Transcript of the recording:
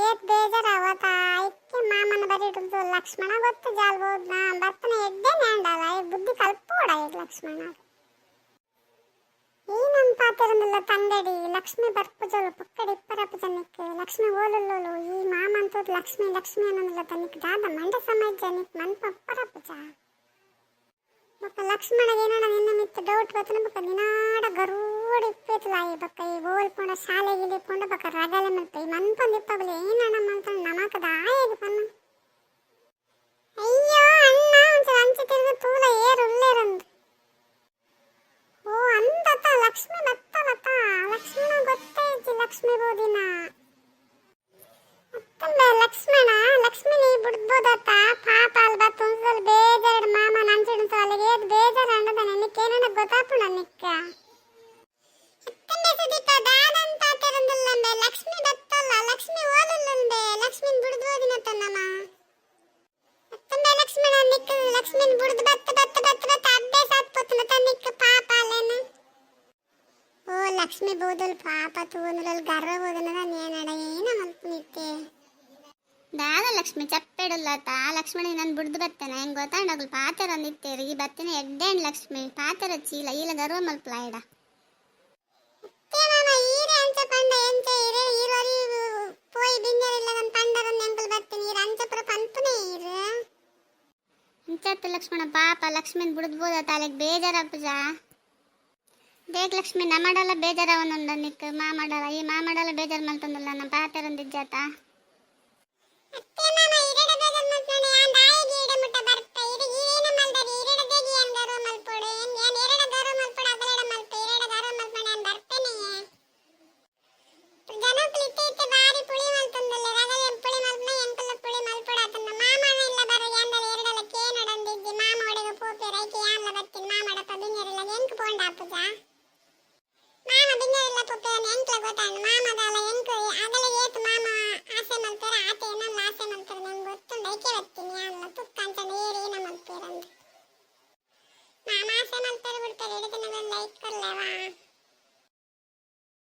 ಏತ್ ಬೇಜಾರಾವತ ಇಕ್ಕೆ ಮಾಮನ ಬರಿಡುದು ಲಕ್ಷ್ಮಣ ಗೊತ್ತು ಜಾಲ್ಬೋದು ನಾ ಬರ್ತನ ಎಡ್ಡೆ ನೇಂಡಲ್ಲ ಈ ಬುದ್ಧಿ ಕಲ್ಪೋಡ ಈಗ ಲಕ್ಷ್ಮಣ ಈ ನನ್ನ ಪಾತ್ರಮಿಲ್ಲ ತಂದಡಿ ಲಕ್ಷ್ಮಿ ಬರ್ಪುಜಲು ಪಕ್ಕಡಿ ಇಪ್ಪರಪ್ಪ ಜನಕ್ಕೆ ಲಕ್ಷ್ಮಿ ಓಲುಲ್ಲೋಲು ಈ ಮಾಮ ಅಂತದ್ದು ಲಕ್ಷ್ಮಿ ಲಕ್ಷ್ಮಿ ಅನ್ನೋದಿಲ್ಲ ತನಿಕ್ ದಾದ ಮಂಡ ಸಮಯ ಜನಿಕ್ ಮನ್ಪ ಅಪ್ಪರಪ್ಪಜ ಬಕ್ಕ ಲಕ್ಷ್ಮಣಗೆ ಏನೋ ನಿನ್ನ ಮಿತ್ತ ಡೌಟ್ ಬತ್ತನ ಬಕ್ಕ ದಿನಾಡ ಗರುಡ ಇಪ್ಪೇತಲಾಯಿ ಬಕ್ಕ ಈ ಗೋಲ್ ಪೋಂಡ ಶಾಲೆಗಿಲಿ ಪೋಂಡ ಬಕ್ಕ ರಗಲೆ ಮಲ್ತ ಈ ಮನ್ಪಂದು ಇಪ್ಪಬಲೆ ಏನಣ್ಣ ಮಲ್ತಾನೆ ನಮಕದ ಆಯೇಗ ಪನ್ನ ಅಯ್ಯೋ ಅಣ್ಣ ಒಂಚೂರು ಅಂಚೆ ತಿರುಗು ತೂಲ ಏರು ಉಲ್ಲೇರಂದು ಓ ಅಂದತ ಲಕ್ಷ್ಮಿ ಬತ್ತಲತ ಲಕ್ಷ್ಮಣ ಗೊತ್ತೇ ಇಜ್ಜಿ ಲಕ್ಷ್ಮಿ ಬೋದಿನ ಮತ್ತೊಮ್ಮೆ ಲಕ್ಷ್ಮಣ ಲಕ್ಷ್ಮಿ ನೀ ಬಿಡ್ಬೋದತ್ತ ಪಾಪ ಅಲ್ಲಿ ಬತ್ತ ಒಂದ್ಸಲ ಬೇಜಾರು ಮಾಮ ನಂಚಿಡ್ತ ಅಲ್ಲಿಗೆ ಏದ್ ಬೇಜಾರು ಅನ್ನದ ನನಗೇನ ಗೊತ್ತಾಪು ನನಕ್ಕ ಮತ್ತೊಮ್ಮೆ ಸುದೀಪ ದಾದಂತ ತೆರಂದಲ್ಲಂಬೆ ಲಕ್ಷ್ಮಿ ಬತ್ತಲ್ಲ ಲಕ್ಷ್ಮಿ ಓಲಲ್ಲಂಬೆ ಲಕ್ಷ್ಮಿನ್ ಬಿಡ್ಬೋದಿನ ತನ್ನಮ್ಮ ಮತ್ತೊಮ್ಮೆ ಲಕ್ಷ್ಮಣ ನಿಕ್ಕ ಲಕ್ಷ್ಮಿನ್ ಬಿಡ್ದು ಬತ್ತ ಅಭ್ಯಾಸ ಆತ್ಪೋತನ ತನ್ನಿಕ್ಕ ಪಾಪ ಅಲ್ಲೇನು ಓ ಲಕ್ಷ್ಮಿ ಬೋದಲ್ ಪಾಪ ತೂನರಲ್ಲಿ ಗರ್ವ ಬೋದನದ ನೇನಡ ಏನ ಮಲ್ಪನಿತ್ತೆ ದಾದ ಲಕ್ಷ್ಮಿ ಚಪ್ಪೆಡುಲ್ಲತ ಲಕ್ಷ್ಮಣ ನಾನು ಬಿಡ್ದು ಬತ್ತೇನೆ ಹೆಂಗ್ ಗೊತ್ತಾಂಡಾಗಲು ಪಾತರ ಅಂದಿತ್ತೇರಿ ಈ ಬತ್ತೇನೆ ಎಡ್ಡೇಣ್ ಲಕ್ಷ್ಮಿ ಪಾತರ ಚೀಲ ಈಲ ಗರ್ವ ಮಲ್ಪಲಾಯ್ಡ ಈರೆ ಅಂಚ ಪಂಡ ಎಂಚ ಈರೆ ಈರೋರಿ ಪೋಯಿ ಬಿಂಜರಿಲ್ಲ ನನ್ನ ಪಂಡರನ್ನ ಎಂಕಲ್ ಬತ್ತೇನೆ ಈರ ಅಂಚಪುರ ಪಂಪುನೇ ಈರು ಇಂಚತ್ತು ಲಕ್ಷ್ಮಣ ಪಾಪ ಲಕ್ಷ್ಮಿನ್ ಬಿಡ್ಬೋದತ್ತ ಅಲ್ಲಿಗೆ ಬೇಜಾರಪ್ಪಜ ಬೇಗ ಲಕ್ಷ್ಮಿ ನಮ್ಮಡಲ್ಲ ಬೇಜಾರವನೊಂದ ನಿಕ್ ಮಾಮಡಲ್ಲ ಈ ಮಾಮಡಲ್ಲ ಬೇಜಾರು ಮಲ್ತಂದಲ್ಲ ನಮ್ಮ ಪಾತರಂದಿಜ್ಜಾತ ಮಾಮದಲ್ಲ ಎಂಕ ಆಗಲೇ ಏತು ಮಾಮ ಆಸೆ ಮಲ್ತಾರ ಆತ ಏನಲ್ಲ ಆಸೆ ಮಲ್ತಾರ ನಂಗೆ ಗೊತ್ತುಂಡು ಐಕೆ ಬತ್ತಿ